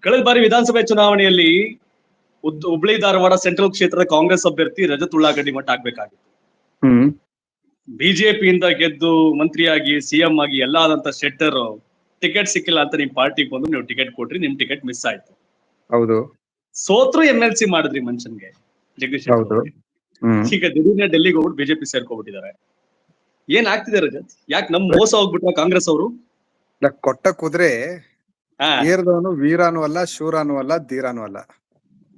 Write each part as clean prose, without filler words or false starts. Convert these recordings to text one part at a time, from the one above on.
ಕಳೆದ ಬಾರಿ ವಿಧಾನಸಭೆ ಚುನಾವಣೆಯಲ್ಲಿ ಹುಬ್ಳಿ ಧಾರವಾಡ ಸೆಂಟ್ರಲ್ ಕ್ಷೇತ್ರದ ಕಾಂಗ್ರೆಸ್ ಅಭ್ಯರ್ಥಿ ರಜತ್ ಉಳ್ಳಾಗಡ್ಡಿ ಮಠ ಆಗ್ಬೇಕಾಗಿತ್ತು. ಬಿಜೆಪಿಯಿಂದ ಗೆದ್ದು ಮಂತ್ರಿಯಾಗಿ ಸಿಎಂ ಆಗಿ ಎಲ್ಲ ಆದಂತ ಶೆಟ್ಟರ್ ಟಿಕೆಟ್ ಸಿಕ್ಕಿಲ್ಲ ಅಂತ ನಿಮ್ ಪಾರ್ಟಿಗೆ ಬಂದು ನೀವು ಟಿಕೆಟ್ ಕೊಟ್ರಿ, ನಿಮ್ ಟಿಕೆಟ್ ಮಿಸ್ ಆಯ್ತು. ಹೌದು. ಸೋತ್ರು MLC ಮಾಡಿದ್ರಿ ಮನುಷ್ಯನ್ಗೆ, ಜಗದೀಶ್ ಶೆಟ್ಟರ್. ಈಗ ದಿಢೀರ್ನೆ ಡೆಲ್ಲಿಗೆ ಹೋಗ್ಬಿಟ್ಟು ಬಿಜೆಪಿ ಸೇರ್ಕೊಬಿಟ್ಟಿದ್ದಾರೆ. ಏನ್ ಆಗ್ತಿದೆ ರಜತ್? ಯಾಕೆ ನಮ್ ಮೋಸ ಹೋಗ್ಬಿಟ್ರ ಕಾಂಗ್ರೆಸ್ ಅವರು? ಕೊಟ್ಟ ಕುದುರೆ ಏರ್ದವನು ವೀರಾನು ಅಲ್ಲ, ಶೂರಾನು ಅಲ್ಲ, ಧೀರಾನು ಅಲ್ಲ.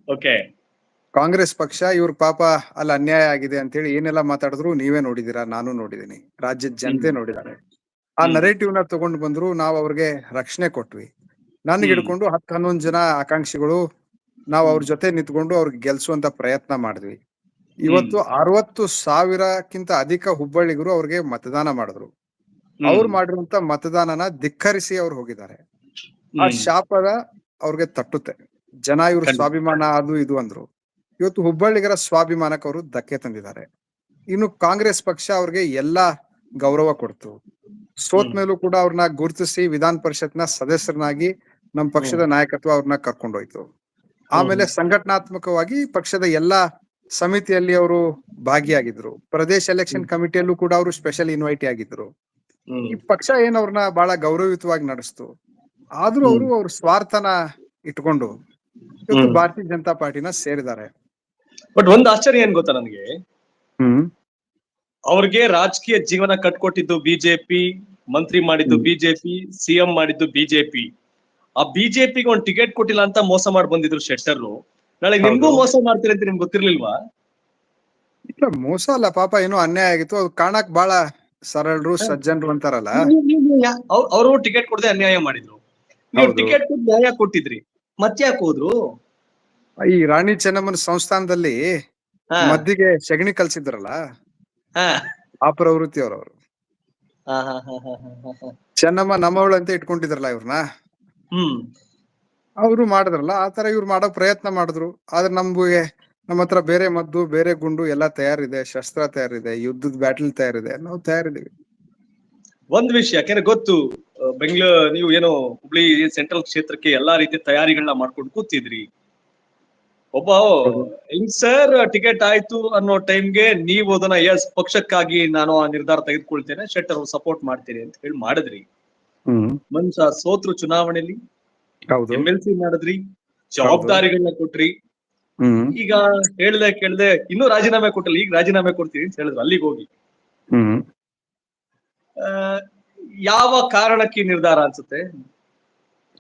ಓಕೆ. ಕಾಂಗ್ರೆಸ್ ಪಕ್ಷ ಇವ್ರ ಪಾಪ ಅಲ್ಲಿ ಅನ್ಯಾಯ ಆಗಿದೆ ಅಂತ ಹೇಳಿ ಏನೆಲ್ಲ ಮಾತಾಡಿದ್ರು ನೀವೇ ನೋಡಿದೀರಾ, ನಾನು ನೋಡಿದೀನಿ, ರಾಜ್ಯದ ಜನತೆ ನೋಡಿದ್ದಾರೆ. ಆ ನರೇಟಿವ್ ನ ತಗೊಂಡು ಬಂದ್ರು, ನಾವ್ ಅವ್ರಿಗೆ ರಕ್ಷಣೆ ಕೊಟ್ವಿ. ನನ್ಗೆ ಹಿಡ್ಕೊಂಡು 10-11 ಜನ ಆಕಾಂಕ್ಷಿಗಳು ನಾವ್ ಅವ್ರ ಜೊತೆ ನಿಂತ್ಕೊಂಡು ಅವ್ರಿಗೆ ಗೆಲ್ಸುವಂತ ಪ್ರಯತ್ನ ಮಾಡಿದ್ವಿ. ಇವತ್ತು 60,000ಕ್ಕಿಂತ ಅಧಿಕ ಹುಬ್ಬಳ್ಳಿಗರು ಅವ್ರಿಗೆ ಮತದಾನ ಮಾಡಿದ್ರು. ಅವ್ರು ಮಾಡಿರುವಂತ ಮತದಾನನ ಧಿಕ್ಕರಿಸಿ ಅವ್ರು ಹೋಗಿದ್ದಾರೆ. ಆ ಶಾಪದ ಅವ್ರಿಗೆ ತಟ್ಟುತ್ತೆ. ಜನ ಇವ್ರ ಸ್ವಾಭಿಮಾನ ಅದು ಇದು ಅಂದ್ರು. ಇವತ್ತು ಹುಬ್ಬಳ್ಳಿಗರ ಸ್ವಾಭಿಮಾನಕ್ಕೆ ಅವರು ಧಕ್ಕೆ ತಂದಿದ್ದಾರೆ. ಇನ್ನು ಕಾಂಗ್ರೆಸ್ ಪಕ್ಷ ಅವ್ರಿಗೆ ಎಲ್ಲಾ ಗೌರವ ಕೊಡ್ತು. ಸೋತ್ ಮೇಲೂ ಕೂಡ ಅವ್ರನ್ನ ಗುರುತಿಸಿ ವಿಧಾನ ಪರಿಷತ್ನ ಸದಸ್ಯರನ್ನಾಗಿ ನಮ್ಮ ಪಕ್ಷದ ನಾಯಕತ್ವ ಅವ್ರನ್ನ ಕರ್ಕೊಂಡೋಯ್ತು. ಆಮೇಲೆ ಸಂಘಟನಾತ್ಮಕವಾಗಿ ಪಕ್ಷದ ಎಲ್ಲಾ ಸಮಿತಿಯಲ್ಲಿ ಅವರು ಭಾಗಿಯಾಗಿದ್ರು. ಪ್ರದೇಶ ಎಲೆಕ್ಷನ್ ಕಮಿಟಿಯಲ್ಲೂ ಕೂಡ ಅವರು ಸ್ಪೆಷಲ್ ಇನ್ವೈಟಿ ಆಗಿದ್ರು. ಈ ಪಕ್ಷ ಏನ್ ಅವ್ರನ್ನ ಬಹಳ ಗೌರವಯುತವಾಗಿ ನಡೆಸ್ತು. ಆದ್ರೂ ಅವ್ರ ಸ್ವಾರ್ಥನ ಇಟ್ಕೊಂಡು ಇವತ್ತು ಭಾರತೀಯ ಜನತಾ ಪಾರ್ಟಿನ ಸೇರಿದ್ದಾರೆ. ಬಟ್ ಒಂದ್ ಆಶ್ಚರ್ಯ ಏನ್ ಗೊತ್ತಾ ನನಗೆ, ಅವ್ರಿಗೆ ರಾಜಕೀಯ ಜೀವನ ಕಟ್ಕೊಟ್ಟಿದ್ದು ಬಿಜೆಪಿ, ಮಂತ್ರಿ ಮಾಡಿದ್ದು ಬಿಜೆಪಿ, ಸಿಎಂ ಮಾಡಿದ್ದು ಬಿಜೆಪಿ. ಆ ಬಿಜೆಪಿಗೆ ಒಂದ್ ಟಿಕೆಟ್ ಕೊಟ್ಟಿಲ್ಲ ಅಂತ ಮೋಸ ಮಾಡಿ ಬಂದಿದ್ರು ಶೆಟ್ಟರ್. ನಾಳೆ ನಿಮ್ಗೂ ಮೋಸ ಮಾಡ್ತೀರಿ ಅಂತ ನಿಮ್ಗೆ ಗೊತ್ತಿರ್ಲಿಲ್ವಾ? ಇಲ್ಲ, ಮೋಸ ಅಲ್ಲ, ಪಾಪ ಏನೋ ಅನ್ಯಾಯ ಆಗಿತ್ತು. ಅದು ಕಾಣಕ್ ಬಹಳ ಸರಳರು, ಸಜ್ಜನರು ಅಂತಾರಲ್ಲ. ಅವರು ಟಿಕೆಟ್ ಕೊಡದೆ ಅನ್ಯಾಯ ಮಾಡಿದ್ರು, ನೀವು ಟಿಕೆಟ್ ಕೊಟ್ಟು ನ್ಯಾಯ ಕೊಟ್ಟಿದ್ರಿ, ಮತ್ತೆ ಯಾಕೆ ಹೋದ್ರು? ಈ ರಾಣಿ ಚೆನ್ನಮ್ಮನ ಸಂಸ್ಥಾನದಲ್ಲಿ ಮದ್ದಿಗೆ ಸಗಣಿ ಕಲ್ಸಿದ್ರಲ್ಲ, ಆ ಪ್ರವೃತ್ತಿ ಅವ್ರವ್ರು. ಚೆನ್ನಮ್ಮ ನಮ್ಮವಳು ಅಂತ ಇಟ್ಕೊಂಡಿದ್ರಲ್ಲ ಇವ್ರನ್ನ, ಅವರು ಮಾಡಿದ್ರಲ್ಲ ಆ ತರ ಇವ್ರು ಮಾಡೋ ಪ್ರಯತ್ನ ಮಾಡಿದ್ರು. ಆದ್ರೆ ನಮ್ಮ ಹತ್ರ ಬೇರೆ ಮದ್ದು, ಬೇರೆ ಗುಂಡು ಎಲ್ಲ ತಯಾರಿದೆ, ಶಸ್ತ್ರ ತಯಾರಿದೆ, ಯುದ್ಧದ ಬ್ಯಾಟಲ್ ತಯಾರಿದೆ, ನಾವು ತಯಾರಿದೀವಿ. ಒಂದ್ ವಿಷಯ ಯಾಕೆಂದ್ರೆ ಗೊತ್ತು, ನೀವು ಏನೋ ಹುಬ್ಳಿ ಸೆಂಟ್ರಲ್ ಕ್ಷೇತ್ರಕ್ಕೆ ಎಲ್ಲಾ ರೀತಿಯ ತಯಾರಿಗಳನ್ನ ಮಾಡ್ಕೊಂಡು ಕೂತಿದ್ರಿ. ಒಬ್ಬ ಸರ್ ಟಿಕೆಟ್ ಆಯ್ತು ಅನ್ನೋ ಟೈಮ್ಗೆ ನೀವು ಅದನ್ನ ಪಕ್ಷಕ್ಕಾಗಿ ನಾನು ಆ ನಿರ್ಧಾರ ತೆಗೆದುಕೊಳ್ತೇನೆ, ಶೆಟ್ಟರ್ ಸಪೋರ್ಟ್ ಮಾಡ್ತೇನೆ ಅಂತ ಹೇಳಿ ಮಾಡಿದ್ರಿ. ಮನುಷ್ಯ ಸೋತ್ರು ಚುನಾವಣೆಯಲ್ಲಿ, MLC ಮಾಡಿದ್ರಿ, ಜವಾಬ್ದಾರಿಗಳನ್ನ ಕೊಟ್ರಿ. ಈಗ ಕೇಳ್ದೆ ಇನ್ನೂ ರಾಜೀನಾಮೆ ಕೊಟ್ಟಲ್ಲ, ಈಗ ರಾಜೀನಾಮೆ ಕೊಡ್ತೀರಿ ಅಂತ ಹೇಳಿದ್ರು. ಅಲ್ಲಿಗೆ ಹೋಗಿ ಯಾವ ಕಾರಣಕ್ಕೆ ನಿರ್ಧಾರ ಅನ್ಸುತ್ತೆ?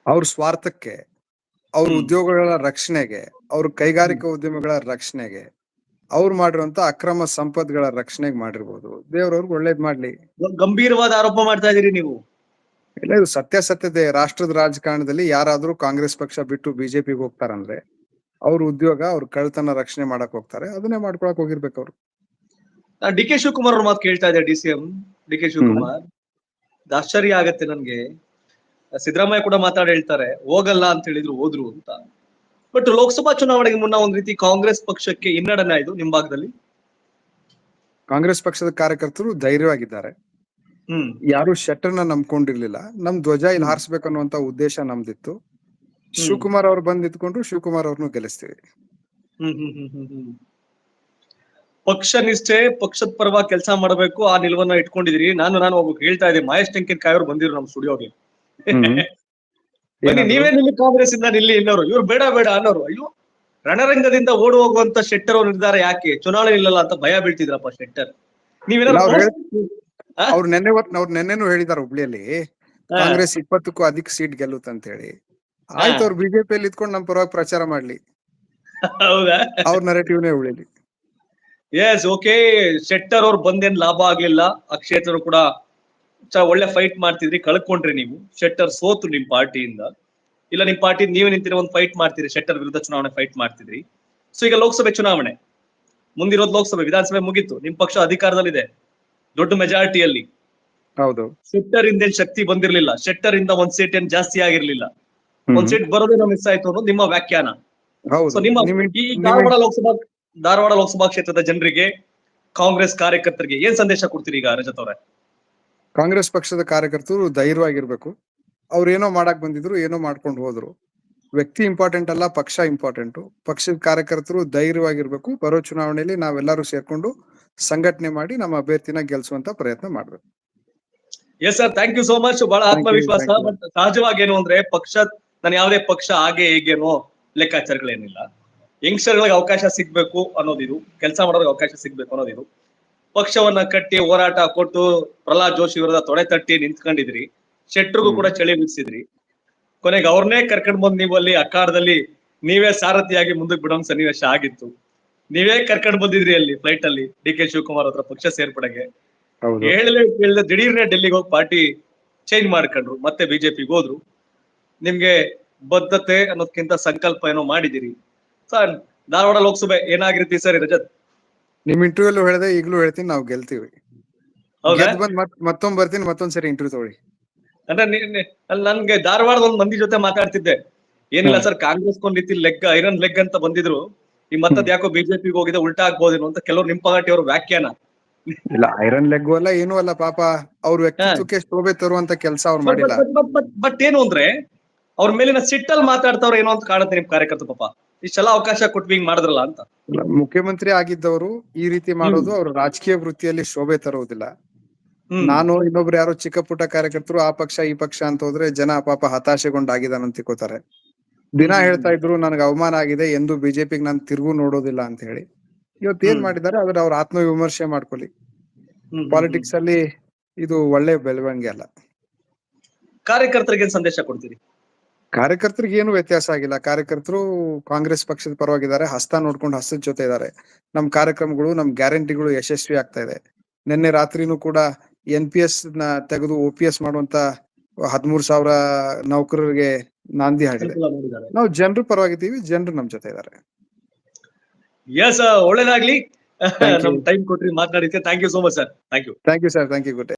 ಅವ್ರ ಸ್ವಾರ್ಥಕ್ಕೆ, ಅವ್ರ ಉದ್ಯೋಗಗಳ ರಕ್ಷಣೆಗೆ, ಅವ್ರ ಕೈಗಾರಿಕಾ ಉದ್ಯಮಗಳ ರಕ್ಷಣೆಗೆ, ಅವ್ರು ಮಾಡಿರುವಂತ ಅಕ್ರಮ ಸಂಪತ್ಗಳ ರಕ್ಷಣೆಗೆ ಮಾಡಿರ್ಬೋದು. ದೇವ್ರವ್ರಿಗೆ ಒಳ್ಳೇದ್ ಮಾಡ್ಲಿ. ಗಂಭೀರವಾದ ಆರೋಪ ಮಾಡ್ತಾ ಇದೀರಿ ನೀವು. ಇಲ್ಲ, ಇದು ಸತ್ಯಾಸತ್ಯತೆ. ರಾಷ್ಟ್ರದ ರಾಜಕಾರಣದಲ್ಲಿ ಯಾರಾದ್ರೂ ಕಾಂಗ್ರೆಸ್ ಪಕ್ಷ ಬಿಟ್ಟು ಬಿಜೆಪಿಗೆ ಹೋಗ್ತಾರಂದ್ರೆ ಅವ್ರ ಉದ್ಯೋಗ, ಅವ್ರ ಕಳ್ತನ ರಕ್ಷಣೆ ಮಾಡಕ್ ಹೋಗ್ತಾರೆ. ಅದನ್ನೇ ಮಾಡ್ಕೊಳಕ್ ಹೋಗಿರ್ಬೇಕು ಅವ್ರು. DK ಶಿವಕುಮಾರ್ ಅವ್ರ ಮಾತು ಕೇಳ್ತಾ ಇದೆ, DCM DK ಶಿವಕುಮಾರ್. ಆಶ್ಚರ್ಯ ಆಗತ್ತೆ ನನ್ಗೆ. ಸಿದ್ದರಾಮಯ್ಯ ಕೂಡ ಮಾತಾಡಿ ಹೇಳ್ತಾರೆ ಹೋಗಲ್ಲ ಅಂತ ಹೇಳಿದ್ರು, ಹೋದ್ರು ಅಂತ. ಬಟ್ ಲೋಕಸಭಾ ಚುನಾವಣೆಗೆ ಮುನ್ನ ಒಂದ್ ರೀತಿ ಕಾಂಗ್ರೆಸ್ ಪಕ್ಷಕ್ಕೆ ಹಿನ್ನಡನೆ ಇದು ನಿಮ್ ಭಾಗದಲ್ಲಿ. ಕಾಂಗ್ರೆಸ್ ಪಕ್ಷದ ಕಾರ್ಯಕರ್ತರು ಧೈರ್ಯವಾಗಿದ್ದಾರೆ. ಯಾರು ಶೆಟ್ಟರ್ನ ನಂಬ್ಕೊಂಡಿರ್ಲಿಲ್ಲ. ನಮ್ ಧ್ವಜ ಇಲ್ಲಿ ಹಾರಿಸ್ಬೇಕನ್ನುವಂತ ಉದ್ದೇಶ ನಮ್ದಿತ್ತು. ಶಿವಕುಮಾರ್ ಅವ್ರು ಬಂದ್ ನಿಂತ್ಕೊಂಡ್ರು, ಶಿವಕುಮಾರ್ ಅವ್ರನ್ನು ಗೆಲ್ಲಿಸ್ತೀವಿ. ಪಕ್ಷ ನಿಷ್ಠೆ, ಪಕ್ಷದ ಪರವಾಗಿ ಕೆಲಸ ಮಾಡಬೇಕು, ಆ ನಿಲುವನ್ನ ಇಟ್ಕೊಂಡಿದ್ರಿ. ನಾನು ಒಬ್ಬ ಹೇಳ್ತಾ ಇದ್ದೆ, ಮಹೇಶ್ ಟೆಂಕಿನಕಾಯಿ ಅವ್ರು ಬಂದಿದ್ರು ನಮ್ ಸ್ಟುಡಿಯೋಗೆ. ನೀವೇ ನಿಲ್ಲಿ ಕಾಂಗ್ರೆಸ್ ಇಂದ ನಿಲ್ಲಿ ಇನ್ನೋರು, ಇವ್ರು ಬೇಡ ಅನ್ನೋರು. ಅಯ್ಯೋ, ರಣರಂಗದಿಂದ ಓಡಿ ಹೋಗುವಂತ ಶೆಟ್ಟರ್ ಅವ್ರ ನಿರ್ಧಾರ ಯಾಕೆ ಚುನಾವಣೆ ಇಲ್ಲಲ್ಲ ಅಂತ ಭಯ ಬೀಳ್ತಿದ್ರಪ್ಪ ಶೆಟ್ಟರ್. ಅವ್ರು ನೆನ್ನೆನೂ ಹೇಳಿದಾರೆ ಹುಬ್ಳಿಯಲ್ಲಿ ಕಾಂಗ್ರೆಸ್ 20ಕ್ಕೂ ಅಧಿಕ ಸೀಟ್ ಗೆಲ್ಲುತ್ತೆ ಅಂತ ಹೇಳಿ. ಆಯ್ತು, ಅವ್ರು ಬಿಜೆಪಿಯಲ್ಲಿ ಇದ್ಕೊಂಡು ನಮ್ ಪರವಾಗಿ ಪ್ರಚಾರ ಮಾಡ್ಲಿ. ಹೌದಾ? ಅವ್ರ ನರೇಟಿವ್ನೇ ಉಳಿಲಿ. ಓಕೆ. ಶೆಟ್ಟರ್ ಅವ್ರು ಬಂದೇನ್ ಲಾಭ ಆಗ್ಲಿಲ್ಲ. ಆ ಕ್ಷೇತ್ರ ಕೂಡ ಒಳ್ಳೆ ಫೈಟ್ ಮಾಡ್ತಿದ್ರಿ, ಕಳ್ಕೊಂಡ್ರಿ ನೀವು. ಶೆಟ್ಟರ್ ಸೋತು ನಿಮ್ ಪಾರ್ಟಿಯಿಂದ. ಇಲ್ಲ, ನಿಮ್ ಪಾರ್ಟಿ ನೀವೇ ನಿಂತಿರೋ ಒಂದು ಫೈಟ್ ಮಾಡ್ತೀರಿ, ಶೆಟ್ಟರ್ ವಿರುದ್ಧ ಚುನಾವಣೆ ಫೈಟ್ ಮಾಡ್ತಿದ್ರಿ. ಸೊ ಈಗ ಲೋಕಸಭೆ ಚುನಾವಣೆ ಮುಂದಿರೋದು, ಲೋಕಸಭೆ, ವಿಧಾನಸಭೆ ಮುಗೀತು, ನಿಮ್ ಪಕ್ಷ ಅಧಿಕಾರದಲ್ಲಿದೆ ದೊಡ್ಡ ಮೆಜಾರಿಟಿಯಲ್ಲಿ. ಹೌದು. ಶೆಟ್ಟರ್ ಇಂದ ಶಕ್ತಿ ಬಂದಿರ್ಲಿಲ್ಲ, ಶೆಟ್ಟರ್ ಇಂದ ಒಂದ್ ಸೀಟ್ ಏನ್ ಜಾಸ್ತಿ ಆಗಿರ್ಲಿಲ್ಲ, ಒಂದ್ ಸೀಟ್ ಬರೋದೇನೋ ಮಿಸ್ ಆಯ್ತು ಅನ್ನೋದು ನಿಮ್ಮ ವ್ಯಾಖ್ಯಾನ. ಸೊ ನಿಮ್ಮ ಈ ಧಾರವಾಡ ಲೋಕಸಭಾ ಕ್ಷೇತ್ರದ ಜನರಿಗೆ, ಕಾಂಗ್ರೆಸ್ ಕಾರ್ಯಕರ್ತರಿಗೆ ಏನ್ ಸಂದೇಶ ಕೊಡ್ತೀರಿ ಈಗ ರಜತ್ ಅವರೇ? ಕಾಂಗ್ರೆಸ್ ಪಕ್ಷದ ಕಾರ್ಯಕರ್ತರು ಧೈರ್ಯವಾಗಿರ್ಬೇಕು. ಅವ್ರು ಏನೋ ಮಾಡಕ್ ಬಂದಿದ್ರು, ಏನೋ ಮಾಡ್ಕೊಂಡು ಹೋದ್ರು. ವ್ಯಕ್ತಿ ಇಂಪಾರ್ಟೆಂಟ್ ಅಲ್ಲ, ಪಕ್ಷ ಇಂಪಾರ್ಟೆಂಟ್. ಪಕ್ಷದ ಕಾರ್ಯಕರ್ತರು ಧೈರ್ಯವಾಗಿರ್ಬೇಕು. ಬರೋ ಚುನಾವಣೆಯಲ್ಲಿ ನಾವೆಲ್ಲರೂ ಸೇರ್ಕೊಂಡು ಸಂಘಟನೆ ಮಾಡಿ ನಮ್ಮ ಅಭ್ಯರ್ಥಿನ ಗೆಲ್ಸುವಂತ ಪ್ರಯತ್ನ ಮಾಡ್ಬೇಕು. Yes sir, thank you so much. ಬಹಳ Thank you, ಆತ್ಮವಿಶ್ವಾಸ. thank you. ಬಟ್ ಸಹಜವಾಗಿ ಏನು ಅಂದ್ರೆ ನಾನು ಯಾವುದೇ ಪಕ್ಷ ಹಾಗೆ ಹೇಗೇನೋ ಲೆಕ್ಕಾಚಾರಗಳೇನಿಲ್ಲ. ಯಂಗ್ಸ್ಟರ್ಗಳಿಗೆ ಅವಕಾಶ ಸಿಗ್ಬೇಕು ಅನ್ನೋದಿದು, ಕೆಲಸ ಮಾಡೋರಿಗೆ ಅವಕಾಶ ಸಿಗ್ಬೇಕು ಅನ್ನೋದಿದು. ಪಕ್ಷವನ್ನ ಕಟ್ಟಿ ಹೋರಾಟ ಕೊಟ್ಟು ಪ್ರಹ್ಲಾದ್ ಜೋಶಿ ವಿರುದ್ಧ ತೊಡೆ ತಟ್ಟಿ ನಿಂತ್ಕೊಂಡಿದ್ರಿ. ಶೆಟ್ರಿಗೂ ಕೂಡ ಚಳಿ ಬೀಸಿದ್ರಿ. ಕೊನೆಗೆ ಅವ್ರನ್ನೇ ಕರ್ಕೊಂಡ್ ಬಂದ್ ನೀವು ಅಲ್ಲಿ ಅಖಾಡದಲ್ಲಿ ನೀವೇ ಸಾರಥಿಯಾಗಿ ಮುಂದಕ್ಕೆ ಬಿಡೋ ಸನ್ನಿವೇಶ ಆಗಿತ್ತು. ನೀವೇ ಕರ್ಕೊಂಡ್ ಬಂದಿದ್ರಿ ಅಲ್ಲಿ ಫ್ಲೈಟ್ ಅಲ್ಲಿ ಡಿ.ಕೆ. ಶಿವಕುಮಾರ್ ಹತ್ರ ಪಕ್ಷ ಸೇರ್ಪಡೆಗೆ. ಹೌದು. ಕೇಳದೆ ದಿಢೀರ್ನೆ ಡೆಲ್ಲಿಗೆ ಹೋಗಿ ಪಾರ್ಟಿ ಚೇಂಜ್ ಮಾಡ್ಕೊಂಡ್ರು, ಮತ್ತೆ ಬಿಜೆಪಿಗೆ ಹೋದ್ರು. ನಿಮ್ಗೆ ಬದ್ಧತೆ ಅನ್ನೋದಕ್ಕಿಂತ ಸಂಕಲ್ಪ ಏನೋ ಮಾಡಿದಿರಿ. ಸರ್, ಧಾರವಾಡ ಲೋಕಸಭೆ ಏನಾಗಿರ್ತೀವಿ ಸರ್ ರಜತ್? ನಿಮ್ ಇಂಟರ್ವ್ಯೂ ಹೇಳಿದೆ, ಈಗಲೂ ಹೇಳ್ತೀನಿ, ನಾವು ಗೆಲ್ತೀವಿ. ಹೌದಾ? ಗೆದ್ದು ಬಂದ್ ಮತ್ತೊಮ್ಮೆ ಬರ್ತೀನಿ, ಮತ್ತೊಂದ್ಸರಿ ಇಂಟರ್ವ್ಯೂ ತಗೊಳ್ಳಿ. ಅಂದ್ರೆ ಅಲ್ಲಿ ನನ್ಗೆ ಧಾರವಾಡದ ಒಂದ್ ಮಂದಿ ಜೊತೆ ಮಾತಾಡ್ತಿದ್ದೆ. ಏನಿಲ್ಲ ಸರ್, ಕಾಂಗ್ರೆಸ್ ಕೊಂದ್ ರೀತಿ ಲೆಗ್, ಐರನ್ ಲೆಗ್ ಅಂತ ಬಂದಿದ್ರು. ಈ ಮತ್ತದ್ ಯಾಕೋ ಬಿಜೆಪಿಗೆ ಹೋಗಿದೆ, ಉಲ್ಟಾ ಆಗ್ಬೋದೇನೋ ಅಂತ ಕೆಲವರು ನಿಮ್ ಪಾರ್ಟಿಯವರು ವ್ಯಾಖ್ಯಾನ. ಇಲ್ಲ, ಐರನ್ ಲೆಗ್ ಅಲ್ಲ, ಏನೂ ಅಲ್ಲ. ಪಾಪ ಅವ್ರ ವ್ಯಕ್ತಿತ್ವಕ್ಕೆ ಶೋಭೆ ತರುವಂತ ಕೆಲಸ ಅವ್ರು ಮಾಡಿಲ್ಲ. ಬಟ್ ಏನು ಅಂದ್ರೆ ಅವ್ರ ಮೇಲಿನ ಸಿಟ್ಟಲ್ಲಿ ಮಾತಾಡ್ತಾವ್ರ ಏನೋ ಅಂತ ಕಾಣುತ್ತೆ ನಿಮ್ ಕಾರ್ಯಕರ್ತ. ಪಾಪ ಇಷ್ಟೆಲ್ಲ ಅವಕಾಶ ಕೊಟ್ಟು ಹಿಂಗ್ ಮಾಡಿದ್ರಲ್ಲ ಅಂತ. ಮುಖ್ಯಮಂತ್ರಿ ಆಗಿದ್ದವರು ಈ ರೀತಿ ಮಾಡೋದು ಅವ್ರ ರಾಜಕೀಯ ವೃತ್ತಿಯಲ್ಲಿ ಶೋಭೆ ತರುವುದಿಲ್ಲ. ನಾನು ಇನ್ನೊಬ್ರು ಯಾರೋ ಚಿಕ್ಕ ಪುಟ್ಟ ಕಾರ್ಯಕರ್ತರು ಆ ಪಕ್ಷ ಈ ಪಕ್ಷ ಅಂತ ಹೋದ್ರೆ ಜನ ಪಾಪ ಹತಾಶೆಗೊಂಡಾಗಿದ್ದಾನ ಅಂತ ತಿಳ್ಕೊತಾರೆ. ದಿನ ಹೇಳ್ತಾ ಇದ್ರು ನನಗೆ ಅವಮಾನ ಆಗಿದೆ, ಎಂದು ಬಿಜೆಪಿಗೆ ನಾನು ತಿರುಗು ನೋಡೋದಿಲ್ಲ ಅಂತ ಹೇಳಿ. ಇವತ್ತು ಏನ್ ಮಾಡಿದ್ದಾರೆ ಅದ್ರ ಅವ್ರ ಆತ್ಮವಿಮರ್ಶೆ ಮಾಡ್ಕೊಳ್ಳಿ. ಪಾಲಿಟಿಕ್ಸ್ ಅಲ್ಲಿ ಇದು ಒಳ್ಳೆ ಬೆಳವಣಿಗೆ ಅಲ್ಲ. ಕಾರ್ಯಕರ್ತರಿಗೆ ಸಂದೇಶ ಕೊಡ್ತೀರಿ? ಕಾರ್ಯಕರ್ತರಿಗೆ ಏನು ವ್ಯತ್ಯಾಸ ಆಗಿಲ್ಲ. ಕಾರ್ಯಕರ್ತರು ಕಾಂಗ್ರೆಸ್ ಪಕ್ಷದ ಪರವಾಗಿದ್ದಾರೆ, ಹಸ್ತ ನೋಡ್ಕೊಂಡು ಹಸ್ತದ ಜೊತೆ ಇದ್ದಾರೆ. ನಮ್ ಕಾರ್ಯಕ್ರಮಗಳು, ನಮ್ ಗ್ಯಾರಂಟಿಗಳು ಯಶಸ್ವಿ ಆಗ್ತಾ ಇದೆ. ನಿನ್ನೆ ರಾತ್ರಿನೂ ಕೂಡ NPS ನ ತೆಗೆದು OPS ಮಾಡುವಂತ 13,000 ನೌಕರರಿಗೆ ನಾಂದಿ ಹಾಡಿದೆ. ನಾವು ಜನರ ಪರವಾಗಿದ್ದೀವಿ, ಜನರು ನಮ್ ಜೊತೆ ಇದ್ದಾರೆ. ಎಸ್, ಒಳ್ಳೇದಾಗ್ಲಿ. ನಮ್ ಟೈಮ್ ಕೊಟ್ರಿ, ಮಾತನಾಡಿದ್ಕೆ thank you so much sir. Thank you. Thank you sir, thank you. Good day.